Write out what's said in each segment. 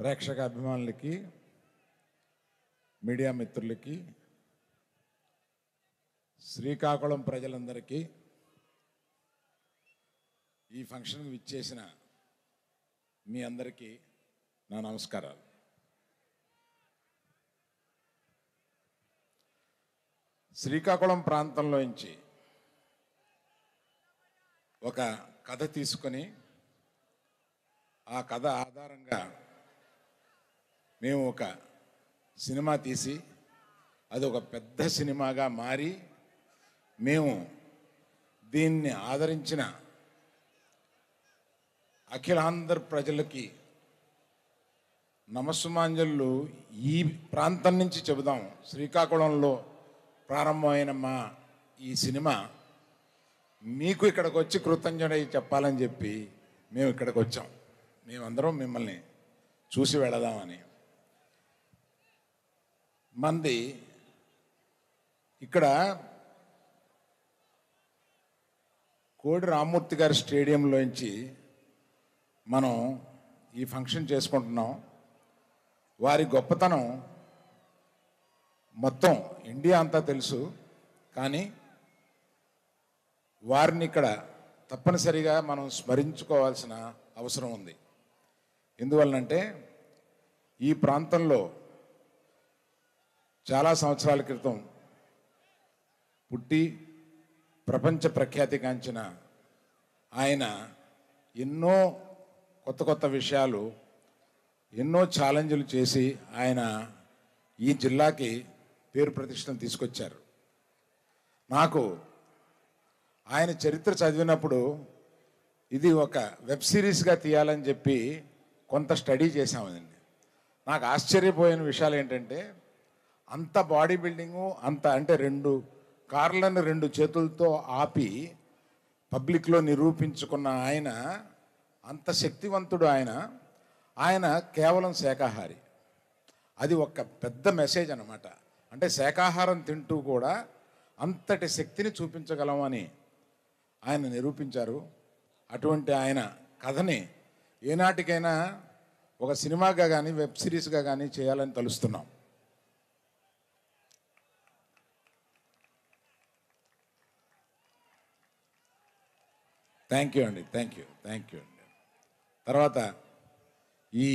ప్రేక్షక అభిమానులకి, మీడియా మిత్రులకి, శ్రీకాకుళం ప్రజలందరికీ, ఈ ఫంక్షన్కి విచ్చేసిన మీ అందరికీ నా నమస్కారాలు. శ్రీకాకుళం ప్రాంతంలోంచి ఒక కథ తీసుకొని ఆ కథ ఆధారంగా మేము ఒక సినిమా తీసి అది ఒక పెద్ద సినిమాగా మారి మేము దీన్ని ఆదరించిన అఖిలాంధ్ర ప్రజలకి నమస్సుమాంజలు ఈ ప్రాంతం నుంచి చెబుదాం. శ్రీకాకుళంలో ప్రారంభమైన మా ఈ సినిమా మీకు ఇక్కడికి వచ్చి కృతజ్ఞత చెప్పాలని చెప్పి మేము ఇక్కడికి వచ్చాం. మేమందరం మిమ్మల్ని చూసి వెళదామని. మంది ఇక్కడ కోడి రామ్మూర్తి గారి స్టేడియంలోంచి మనం ఈ ఫంక్షన్ చేసుకుంటున్నాం. వారి గొప్పతనం మొత్తం ఇండియా అంతా తెలుసు, కానీ వారిని ఇక్కడ తప్పనిసరిగా మనం స్మరించుకోవాల్సిన అవసరం ఉంది. ఎందువలనంటే ఈ ప్రాంతంలో చాలా సంవత్సరాల క్రితం పుట్టి ప్రపంచ ప్రఖ్యాతిగాంచిన ఆయన ఎన్నో కొత్త కొత్త విషయాలు, ఎన్నో ఛాలెంజ్లు చేసి ఆయన ఈ జిల్లాకి పేరు ప్రతిష్టను తీసుకొచ్చారు. నాకు ఆయన చరిత్ర చదివినప్పుడు ఇది ఒక వెబ్ సిరీస్గా తీయాలని చెప్పి కొంత స్టడీ చేశామండి. నాకు ఆశ్చర్యపోయిన విషయాలు ఏంటంటే అంత బాడీ బిల్డింగు, అంత అంటే 2 కార్లను 2 చేతులతో ఆపి పబ్లిక్లో నిరూపించుకున్న ఆయన, అంత శక్తివంతుడు ఆయన కేవలం శాకాహారి. అది ఒక పెద్ద మెసేజ్ అన్నమాట. అంటే శాకాహారం తింటూ కూడా అంతటి శక్తిని చూపించగలమని ఆయన నిరూపించారు. అటువంటి ఆయన కథని ఏనాటికైనా ఒక సినిమాగా కానీ వెబ్ సిరీస్గా కానీ చేయాలని తలుస్తున్నాం. థ్యాంక్ యూ అండి. తర్వాత ఈ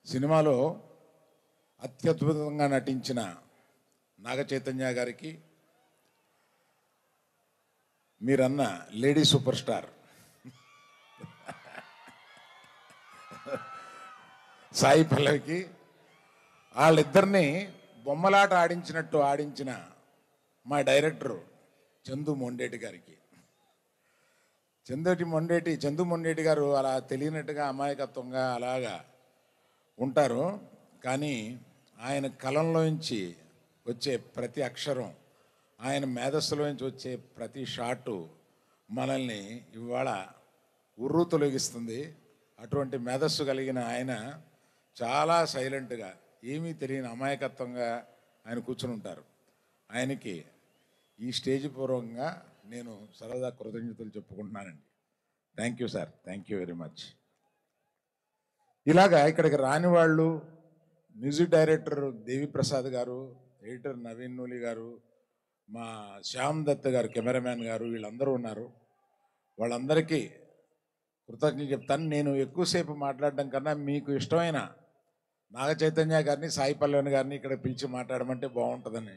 సినిమాలో అత్యద్భుతంగా నటించిన నాగ చైతన్య గారికి, మీరన్న లేడీ సూపర్ స్టార్ సాయి పల్లవికి, వాళ్ళిద్దరినీ బొమ్మలాట ఆడించినట్టు ఆడించిన మా డైరెక్టరు చందు మొండేటి గారికి. చందు మొండేటి గారు అలా తెలియనట్టుగా అమాయకత్వంగా అలాగా ఉంటారు, కానీ ఆయన కలంలోంచి వచ్చే ప్రతి అక్షరం, ఆయన మేధస్సులోంచి వచ్చే ప్రతి షాటు మనల్ని ఇవాళ ఉర్రు తొలగిస్తుంది. అటువంటి మేధస్సు కలిగిన ఆయన చాలా సైలెంట్గా, ఏమీ తెలియని అమాయకత్వంగా ఆయన కూర్చుని ఉంటారు. ఆయనకి ఈ స్టేజ్ పూర్వకంగా నేను సరదా కృతజ్ఞతలు చెప్పుకుంటున్నానండి. Thank you sir, thank you very much. ఇలాగా ఇక్కడికి రాని వాళ్ళు, మ్యూజిక్ డైరెక్టర్ దేవిప్రసాద్ గారు, ఎడిటర్ నవీన్ నూలి గారు, మా శ్యామ్ దత్ గారు కెమెరామ్యాన్ గారు, వీళ్ళందరూ ఉన్నారు. వాళ్ళందరికీ కృతజ్ఞతలు చెప్తాను. నేను ఎక్కువసేపు మాట్లాడడం కన్నా మీకు ఇష్టమైన నాగ చైతన్య గారిని, సాయి పల్లవి గారిని ఇక్కడ పిలిచి మాట్లాడమంటే బాగుంటుందని